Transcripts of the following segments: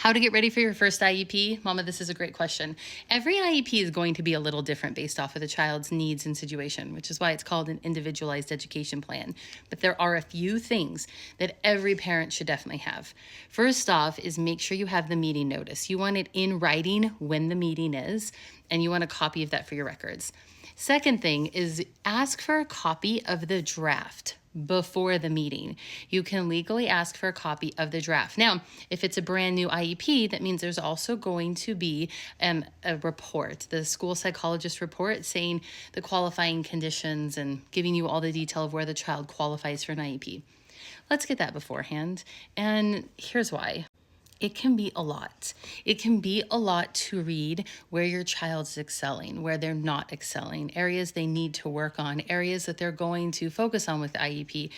How to get ready for your first IEP? Mama, this is a great question. Every IEP is going to be a little different based off of the child's needs and situation, which is why it's called an individualized education plan. But there are a few things that every parent should definitely have. First off is make sure you have the meeting notice. You want it in writing when the meeting is, and you want a copy of that for your records. Second thing is ask for a copy of the draft before the meeting. You can legally ask for a copy of the draft. Now, if it's a brand new IEP, that means there's also going to be a report, the school psychologist report saying the qualifying conditions and giving you all the detail of where the child qualifies for an IEP. Let's get that beforehand. And here's why. It can be a lot. It can be a lot to read where your child's excelling, where they're not excelling, areas they need to work on, areas that they're going to focus on with the IEP.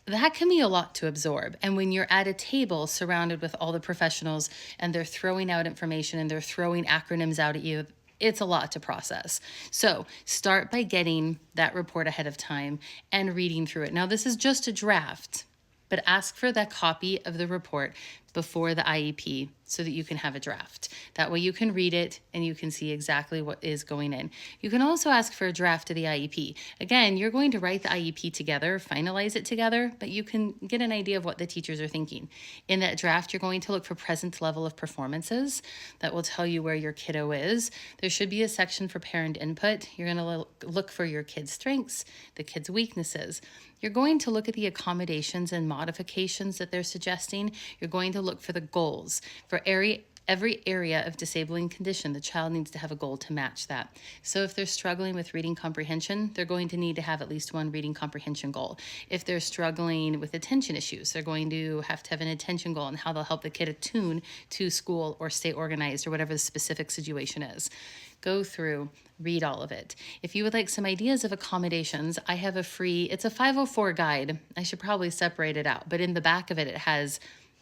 That can be a lot to absorb. And when you're at a table surrounded with all the professionals and they're throwing out information and they're throwing acronyms out at you, it's a lot to process. So start by getting that report ahead of time and reading through it. Now, this is just a draft, but ask for that copy of the report before the IEP so that you can have a draft. That way you can read it and you can see exactly what is going in. You can also ask for a draft of the IEP. Again, you're going to write the IEP together, finalize it together, but you can get an idea of what the teachers are thinking. In that draft, you're going to look for present level of performances. That will tell you where your kiddo is. There should be a section for parent input. You're going to look for your kid's strengths, the kid's weaknesses. You're going to look at the accommodations and modifications that they're suggesting. You're going to look for the goals. For every area of disabling condition, the child needs to have a goal to match that. So if they're struggling with reading comprehension, they're going to need to have at least one reading comprehension goal. If they're struggling with attention issues, they're going to have an attention goal and how they'll help the kid attune to school or stay organized or whatever the specific situation is. Go through, read all of it. If you would like some ideas of accommodations, I have it's a 504 guide. I should probably separate it out, but in the back of it, it has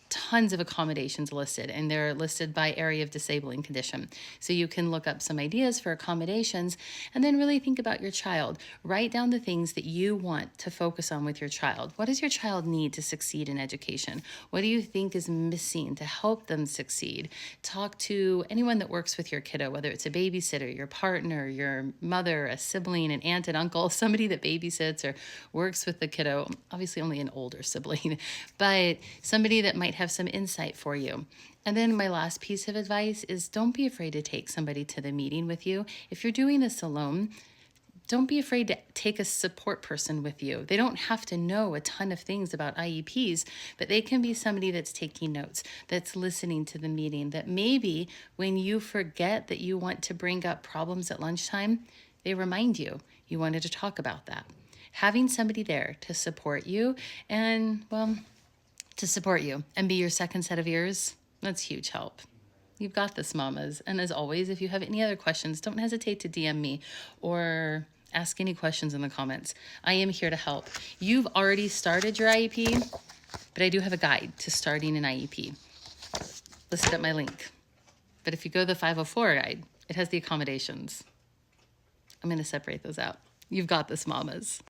tons of accommodations listed, and they're listed by area of disabling condition. So you can look up some ideas for accommodations and then really think about your child. Write down the things that you want to focus on with your child. What does your child need to succeed in education? What do you think is missing to help them succeed? Talk to anyone that works with your kiddo, whether it's a babysitter, your partner, your mother, a sibling, an aunt and uncle, somebody that babysits or works with the kiddo, obviously only an older sibling, but somebody that might have some insight for you. And then my last piece of advice is don't be afraid to take somebody to the meeting with you. If you're doing this alone, don't be afraid to take a support person with you. They don't have to know a ton of things about IEPs, but they can be somebody that's taking notes, that's listening to the meeting, that maybe when you forget that you want to bring up problems at lunchtime, they remind you wanted to talk about that. Having somebody there to support you and, be your second set of ears, that's huge help. You've got this, mamas. And as always, if you have any other questions, don't hesitate to DM me or ask any questions in the comments. I am here to help. You've already started your IEP, but I do have a guide to starting an IEP listed at my link. But if you go to the 504 guide, it has the accommodations. I'm going to separate those out. You've got this, mamas.